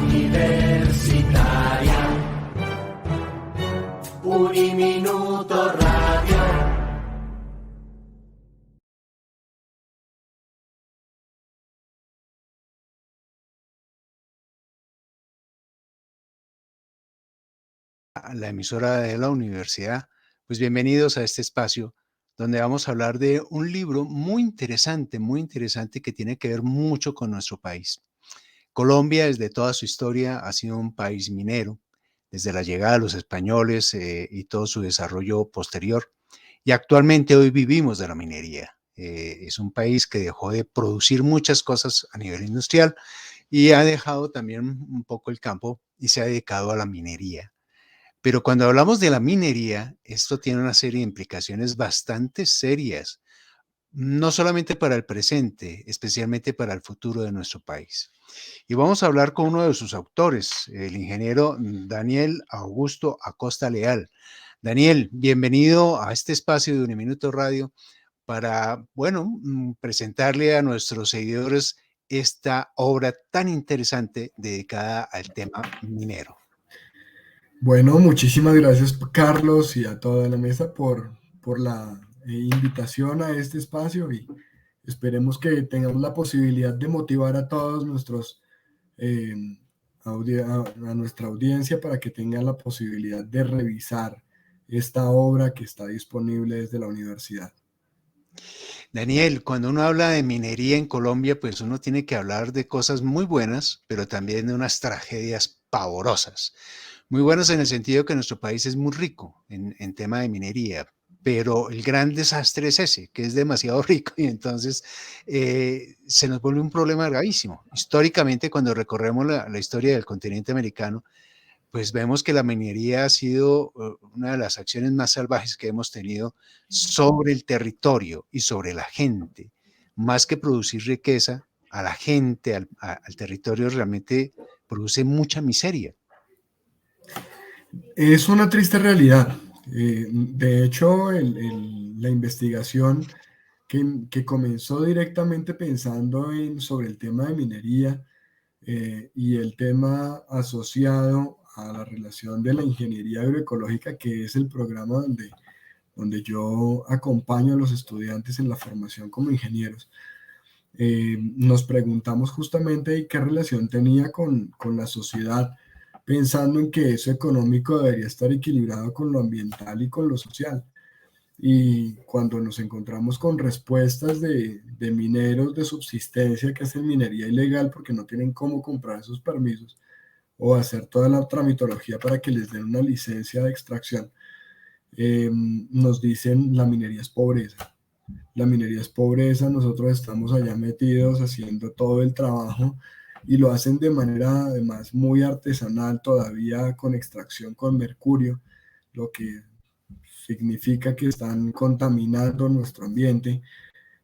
Universitaria. Uniminuto Radio. La emisora de la universidad, pues bienvenidos a este espacio donde vamos a hablar de un libro muy interesante que tiene que ver mucho con nuestro país. Colombia, desde toda su historia, ha sido un país minero, desde la llegada de los españoles y todo su desarrollo posterior. Y actualmente hoy vivimos de la minería. Es un país que dejó de producir muchas cosas a nivel industrial y ha dejado también un poco el campo y se ha dedicado a la minería. Pero cuando hablamos de la minería, esto tiene una serie de implicaciones bastante serias, no solamente para el presente, especialmente para el futuro de nuestro país. Y vamos a hablar con uno de sus autores, el ingeniero Daniel Augusto Acosta Leal. Daniel, bienvenido a este espacio de Uniminuto Radio para, bueno, presentarle a nuestros seguidores esta obra tan interesante dedicada al tema minero. Bueno, muchísimas gracias, Carlos, y a toda la mesa por la invitación a este espacio y esperemos que tengamos la posibilidad de motivar a todos eh, a nuestra audiencia para que tengan la posibilidad de revisar esta obra que está disponible desde la universidad. Daniel, cuando uno habla de minería en Colombia, pues uno tiene que hablar de cosas muy buenas, pero también de unas tragedias pavorosas. Muy buenas en el sentido que nuestro país es muy rico en tema de minería, pero el gran desastre es ese, que es demasiado rico y entonces se nos vuelve un problema gravísimo. Históricamente, cuando recorremos la historia del continente americano, pues vemos que la minería ha sido una de las acciones más salvajes que hemos tenido sobre el territorio y sobre la gente. Más que producir riqueza, a la gente, al territorio, realmente produce mucha miseria. Es una triste realidad. De hecho, la investigación que comenzó directamente pensando sobre el tema de minería y el tema asociado a la relación de la ingeniería agroecológica, que es el programa donde yo acompaño a los estudiantes en la formación como ingenieros. Nos preguntamos justamente qué relación tenía con la sociedad, pensando en que eso económico debería estar equilibrado con lo ambiental y con lo social. Y cuando nos encontramos con respuestas de mineros de subsistencia que hacen minería ilegal porque no tienen cómo comprar esos permisos o hacer toda la tramitología para que les den una licencia de extracción, nos dicen la minería es pobreza. La minería es pobreza, nosotros estamos allá metidos haciendo todo el trabajo y lo hacen de manera además muy artesanal, todavía con extracción con mercurio, lo que significa que están contaminando nuestro ambiente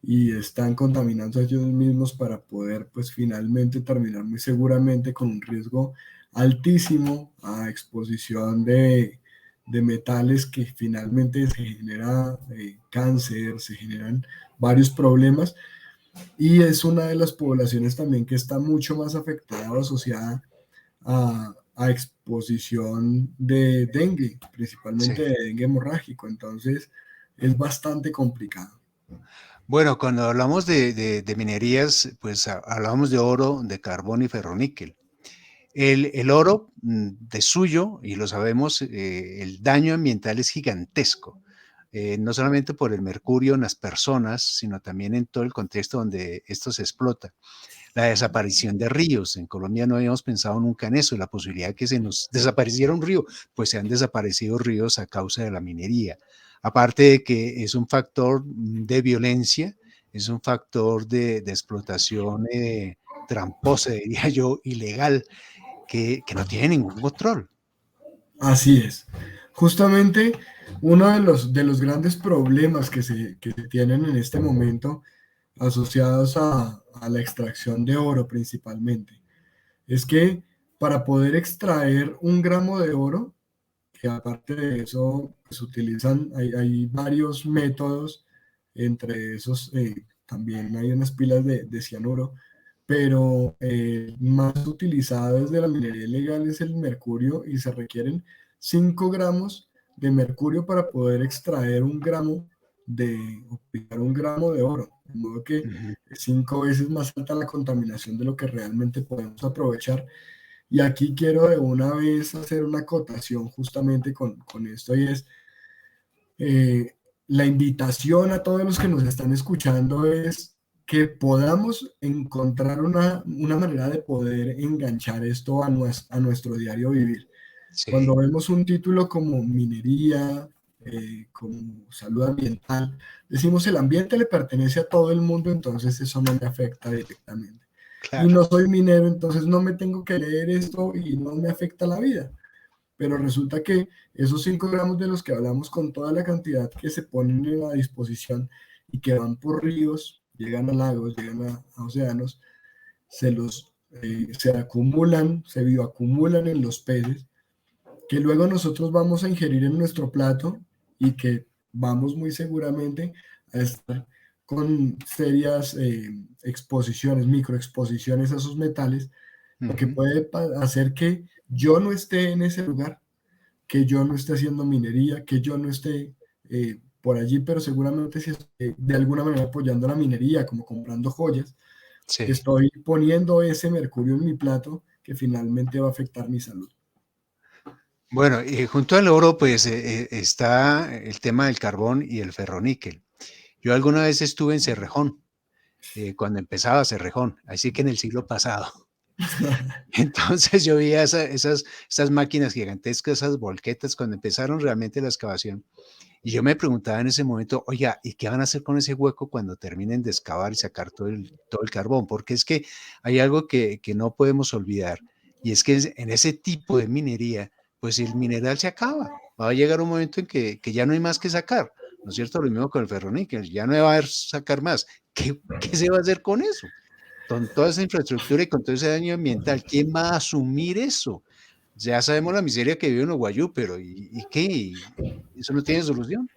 y están contaminando a ellos mismos para poder pues finalmente terminar muy seguramente con un riesgo altísimo a exposición de metales que finalmente se genera cáncer, se generan varios problemas y es una de las poblaciones también que está mucho más afectada o asociada a exposición de dengue, principalmente Sí. de dengue hemorrágico, entonces es bastante complicado. Bueno, cuando hablamos de minerías, pues hablamos de oro, de carbón y ferroníquel. El oro, de suyo, y lo sabemos, el daño ambiental es gigantesco, no solamente por el mercurio en las personas, sino también en todo el contexto donde esto se explota. La desaparición de ríos. En Colombia no habíamos pensado nunca en eso, la posibilidad de que se nos desapareciera un río, pues se han desaparecido ríos a causa de la minería. Aparte de que es un factor de violencia, es un factor de explotación tramposa, diría yo, ilegal, que no tiene ningún control. Así es. Justamente uno de los grandes problemas que se tienen en este momento asociados a la extracción de oro principalmente es que para poder extraer un gramo de oro, que aparte de eso pues utilizan, hay varios métodos, entre esos también hay unas pilas de cianuro, pero más utilizado desde la minería ilegal es el mercurio y se requieren 5 gramos de mercurio para poder extraer o picar 1 gramo de oro. De modo que Ujú. es 5 veces más alta la contaminación de lo que realmente podemos aprovechar. Y aquí quiero de una vez hacer una acotación justamente con esto, y es eh, la invitación a todos los que nos están escuchando es que podamos encontrar una manera de poder enganchar esto a nuestro diario vivir. Sí, Cuando vemos un título como minería, como salud ambiental, decimos el ambiente le pertenece a todo el mundo, entonces eso no me afecta directamente. Y claro. no soy minero, entonces no me tengo que leer esto y no me afecta la vida. Pero resulta que esos 5 gramos de los que hablamos, con toda la cantidad que se ponen a disposición y que van por ríos, llegan a lagos, llegan a océanos, se acumulan, se bioacumulan en los peces, que luego nosotros vamos a ingerir en nuestro plato y que vamos muy seguramente a estar con serias exposiciones, microexposiciones a esos metales, lo que Ujú. puede hacer que yo no esté en ese lugar, que yo no esté haciendo minería, que yo no esté por allí, pero seguramente si estoy de alguna manera apoyando la minería, como comprando joyas, Sí. estoy poniendo ese mercurio en mi plato que finalmente va a afectar mi salud. Bueno, y junto al oro, pues está el tema del carbón y el ferroníquel. Yo alguna vez estuve en Cerrejón, cuando empezaba Cerrejón, así que en el siglo pasado. Entonces yo veía esas máquinas gigantescas, esas volquetas, cuando empezaron realmente la excavación. Y yo me preguntaba en ese momento, oiga, ¿y qué van a hacer con ese hueco cuando terminen de excavar y sacar todo el carbón? Porque es que hay algo que no podemos olvidar, y es que en ese tipo de minería, pues el mineral se acaba. Va a llegar un momento en que ya no hay más que sacar, ¿no es cierto? Lo mismo con el ferroníquel, ya no va a haber sacar más. ¿Qué se va a hacer con eso? Con toda esa infraestructura y con todo ese daño ambiental, ¿quién va a asumir eso? Ya sabemos la miseria que vive en Guayú, pero ¿y qué? ¿Eso no tiene solución?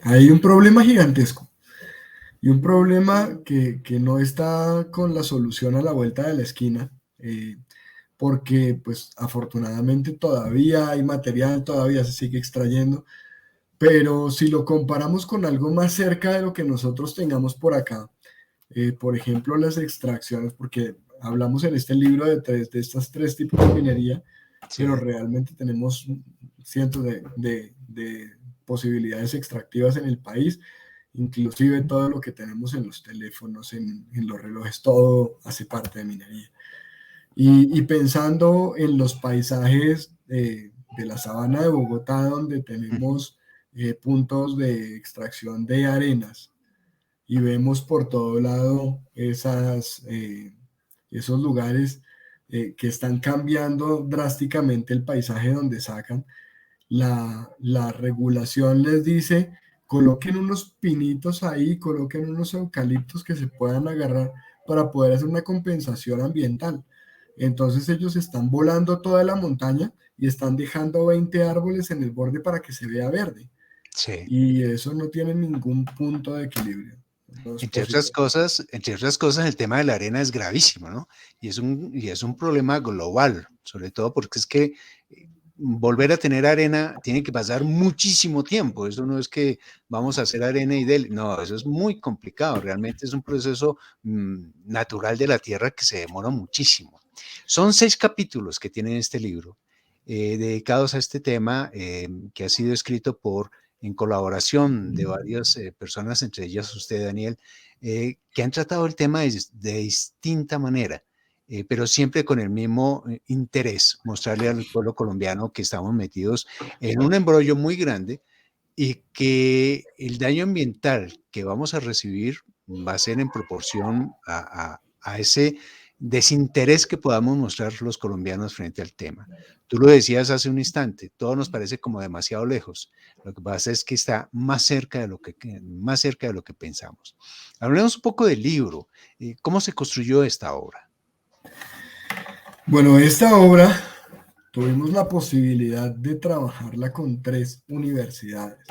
Hay un problema gigantesco y un problema que no está con la solución a la vuelta de la esquina, porque pues afortunadamente todavía hay material, todavía se sigue extrayendo, pero si lo comparamos con algo más cerca de lo que nosotros tengamos por acá, por ejemplo las extracciones, porque hablamos en este libro de estas 3 tipos de minería, pero Sí. realmente tenemos cientos de posibilidades extractivas en el país, inclusive todo lo que tenemos en los teléfonos, en los relojes, todo hace parte de minería. Y pensando en los paisajes de la sabana de Bogotá, donde Ujú. tenemos puntos de extracción de arenas y vemos por todo lado esos lugares que están cambiando drásticamente el paisaje donde sacan, la regulación les dice, coloquen unos pinitos ahí, coloquen unos eucaliptos que se puedan agarrar para poder hacer una compensación ambiental. Entonces ellos están volando toda la montaña y están dejando 20 árboles en el borde para que se vea verde. Sí. Y eso no tiene ningún punto de equilibrio. No es posible. Entre otras cosas, el tema de la arena es gravísimo, ¿no? Y es un problema global, sobre todo porque es que volver a tener arena tiene que pasar muchísimo tiempo. Eso no es que vamos a hacer arena y no, eso es muy complicado. Realmente es un proceso natural de la tierra que se demora muchísimo. Son 6 capítulos que tiene este libro dedicados a este tema que ha sido escrito en colaboración de varias personas, entre ellas usted, Daniel, que han tratado el tema de distinta manera, pero siempre con el mismo interés, mostrarle al pueblo colombiano que estamos metidos en un embrollo muy grande y que el daño ambiental que vamos a recibir va a ser en proporción a ese desinterés que podamos mostrar los colombianos frente al tema. Tú lo decías hace un instante, todo nos parece como demasiado lejos. Lo que pasa es que está más cerca de lo que pensamos. Hablemos un poco del libro. ¿Cómo se construyó esta obra? Bueno, esta obra tuvimos la posibilidad de trabajarla con 3 universidades.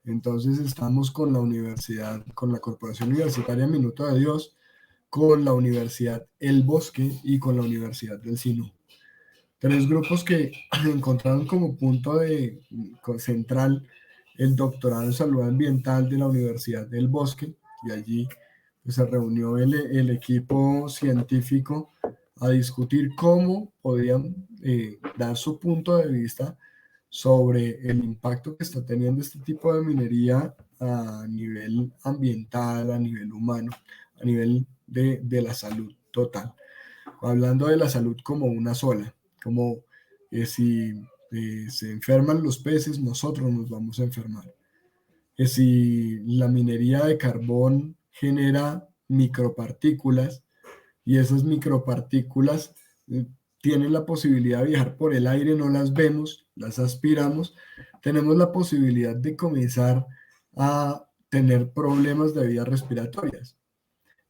Entonces estamos con la universidad, con la Corporación Universitaria Minuto de Dios, con la Universidad El Bosque y con la Universidad del Sinú. Tres grupos que encontraron como punto central el doctorado en salud ambiental de la Universidad del Bosque, y allí pues, se reunió el equipo científico a discutir cómo podían dar su punto de vista sobre el impacto que está teniendo este tipo de minería a nivel ambiental, a nivel humano, a nivel de la salud total. Hablando de la salud como una sola, como si se enferman los peces, nosotros nos vamos a enfermar. Que si la minería de carbón genera micropartículas y esas micropartículas eh, tienen la posibilidad de viajar por el aire, no las vemos, las aspiramos, tenemos la posibilidad de comenzar a tener problemas de vías respiratorias.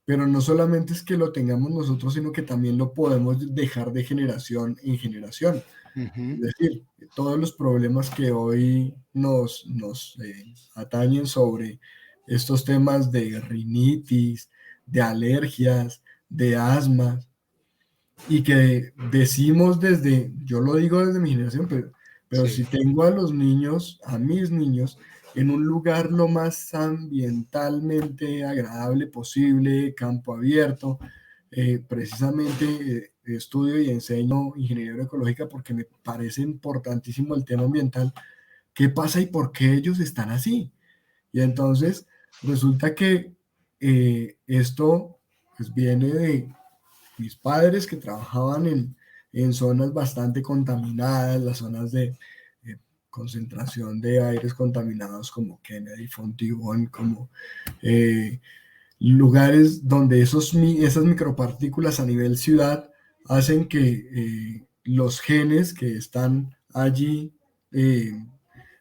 Pero no solamente es que lo tengamos nosotros, sino que también lo podemos dejar de generación en generación. Es Ujú. decir, todos los problemas que hoy nos atañen sobre estos temas de rinitis, de alergias, de asma, y que decimos desde, yo lo digo desde mi generación, pero si Sí. tengo a los niños, a mis niños, en un lugar lo más ambientalmente agradable posible, campo abierto, precisamente estudio y enseño ingeniería ecológica porque me parece importantísimo el tema ambiental. ¿Qué pasa y por qué ellos están así? Y entonces resulta que esto pues, viene de mis padres que trabajaban en zonas bastante contaminadas, las zonas de concentración de aires contaminados como Kennedy, Fontibón, como eh, lugares donde esas micropartículas a nivel ciudad hacen que los genes que están allí eh,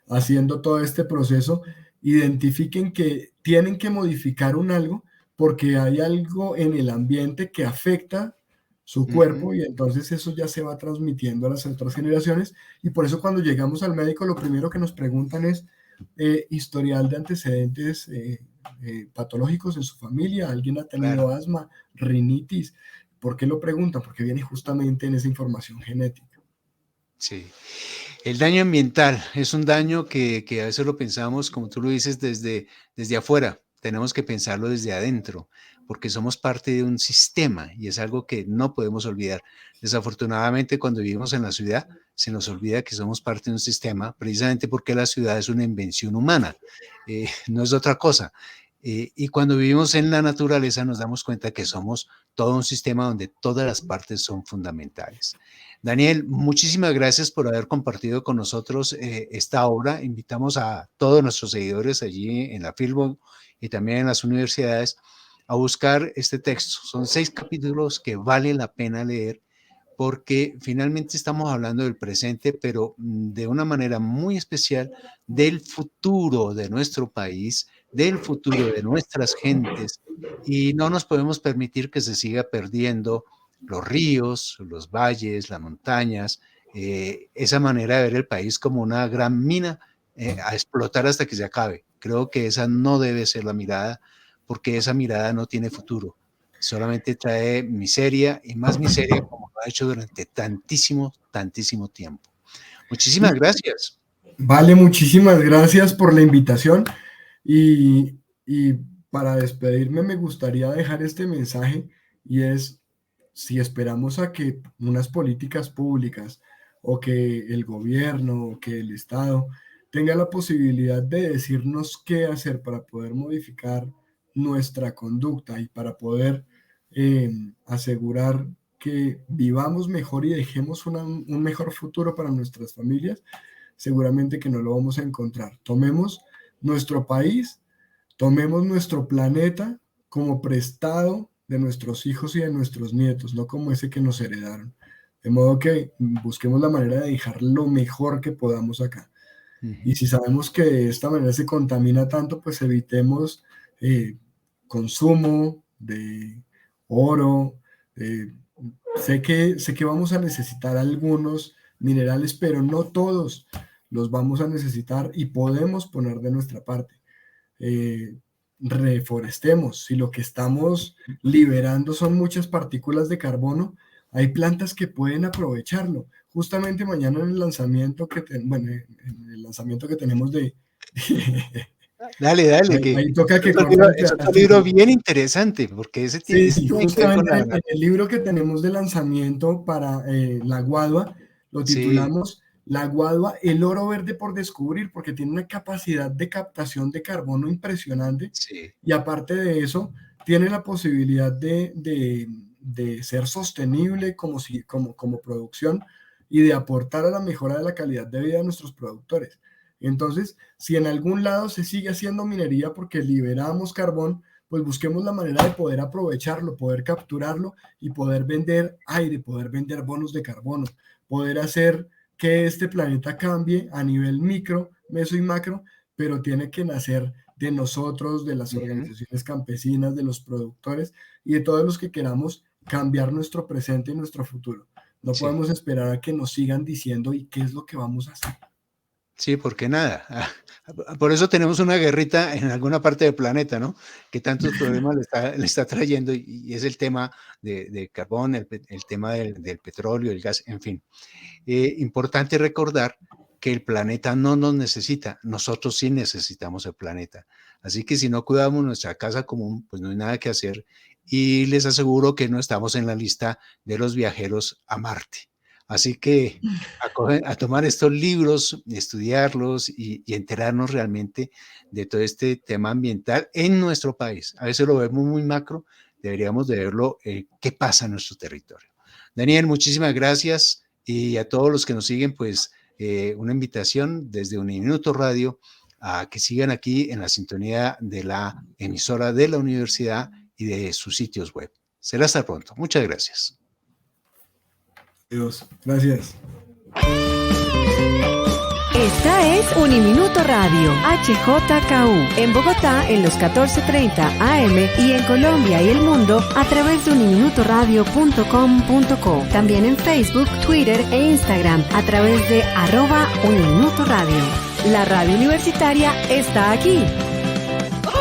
haciendo todo este proceso identifiquen que tienen que modificar un algo porque hay algo en el ambiente que afecta su Ujú. cuerpo y entonces eso ya se va transmitiendo a las otras generaciones y por eso cuando llegamos al médico lo primero que nos preguntan es historial de antecedentes patológicos en su familia, alguien ha tenido Claro, asma, rinitis. ¿Por qué lo preguntan? Porque viene justamente en esa información genética. sí. El daño ambiental es un daño que a veces lo pensamos, como tú lo dices, desde afuera. Tenemos que pensarlo desde adentro, porque somos parte de un sistema y es algo que no podemos olvidar. Desafortunadamente, cuando vivimos en la ciudad, se nos olvida que somos parte de un sistema, precisamente porque la ciudad es una invención humana, no es otra cosa. Y cuando vivimos en la naturaleza nos damos cuenta que somos todo un sistema donde todas las partes son fundamentales. Daniel, muchísimas gracias por haber compartido con nosotros esta obra. Invitamos a todos nuestros seguidores allí en la Fieldbook y también en las universidades a buscar este texto. Son 6 capítulos que vale la pena leer porque finalmente estamos hablando del presente, pero de una manera muy especial del futuro de nuestro país, del futuro de nuestras gentes, y no nos podemos permitir que se siga perdiendo los ríos, los valles, las montañas, esa manera de ver el país como una gran mina a explotar hasta que se acabe. Creo que esa no debe ser la mirada, porque esa mirada no tiene futuro, solamente trae miseria y más miseria como lo ha hecho durante tantísimo, tantísimo tiempo. Muchísimas gracias. Vale, muchísimas gracias por la invitación y para despedirme me gustaría dejar este mensaje y es, si esperamos a que unas políticas públicas o que el gobierno o que el Estado tenga la posibilidad de decirnos qué hacer para poder modificar nuestra conducta y para poder eh, asegurar que vivamos mejor y dejemos un mejor futuro para nuestras familias, seguramente que no lo vamos a encontrar. Tomemos nuestro país, tomemos nuestro planeta como prestado de nuestros hijos y de nuestros nietos, no como ese que nos heredaron. De modo que busquemos la manera de dejar lo mejor que podamos acá. Y Ujú. si sabemos que de esta manera se contamina tanto, pues evitemos consumo de oro. eh, sé que vamos a necesitar algunos minerales, pero no todos los vamos a necesitar y podemos poner de nuestra parte. Eh, reforestemos, si lo que estamos liberando son muchas partículas de carbono, hay plantas que pueden aprovecharlo. Justamente mañana en el lanzamiento en el lanzamiento que tenemos de Dale, ahí toca que es un corte libro, un es un pedacito. libro bien interesante, porque ese Sí, ese sí, tiene que ver con justamente en el libro que tenemos de lanzamiento para la guadua, lo sí, titulamos La guadua, el oro verde por descubrir, porque tiene una capacidad de captación de carbono impresionante sí, y aparte de eso, tiene la posibilidad de ser sostenible como producción y de aportar a la mejora de la calidad de vida de nuestros productores. Entonces, si en algún lado se sigue haciendo minería porque liberamos carbón, pues busquemos la manera de poder aprovecharlo, poder capturarlo y poder vender aire, poder vender bonos de carbono, poder hacer que este planeta cambie a nivel micro, meso y macro, pero tiene que nacer de nosotros, de las ujú, organizaciones campesinas, de los productores y de todos los que queramos cambiar nuestro presente y nuestro futuro. No sí. podemos esperar a que nos sigan diciendo y qué es lo que vamos a hacer. Sí, porque nada. Por eso tenemos una guerrita en alguna parte del planeta, ¿no? Que tantos problemas le está trayendo y es el tema de carbón, el tema del petróleo, el gas, en fin. Importante recordar que el planeta no nos necesita, nosotros sí necesitamos el planeta. Así que si no cuidamos nuestra casa común, pues no hay nada que hacer y les aseguro que no estamos en la lista de los viajeros a Marte. Así que a tomar estos libros, estudiarlos y enterarnos realmente de todo este tema ambiental en nuestro país. A veces lo vemos muy macro, deberíamos de verlo qué pasa en nuestro territorio. Daniel, muchísimas gracias y a todos los que nos siguen, pues una invitación desde Uniminuto Radio a que sigan aquí en la sintonía de la emisora de la universidad y de sus sitios web. Será hasta pronto. Muchas gracias. Dios, gracias. Esta es Uniminuto Radio, HJKU, en Bogotá en los 14:30 AM y en Colombia y el mundo a través de uniminutoradio.com.co. También en Facebook, Twitter e Instagram a través de @Uniminuto Radio. La radio universitaria está aquí.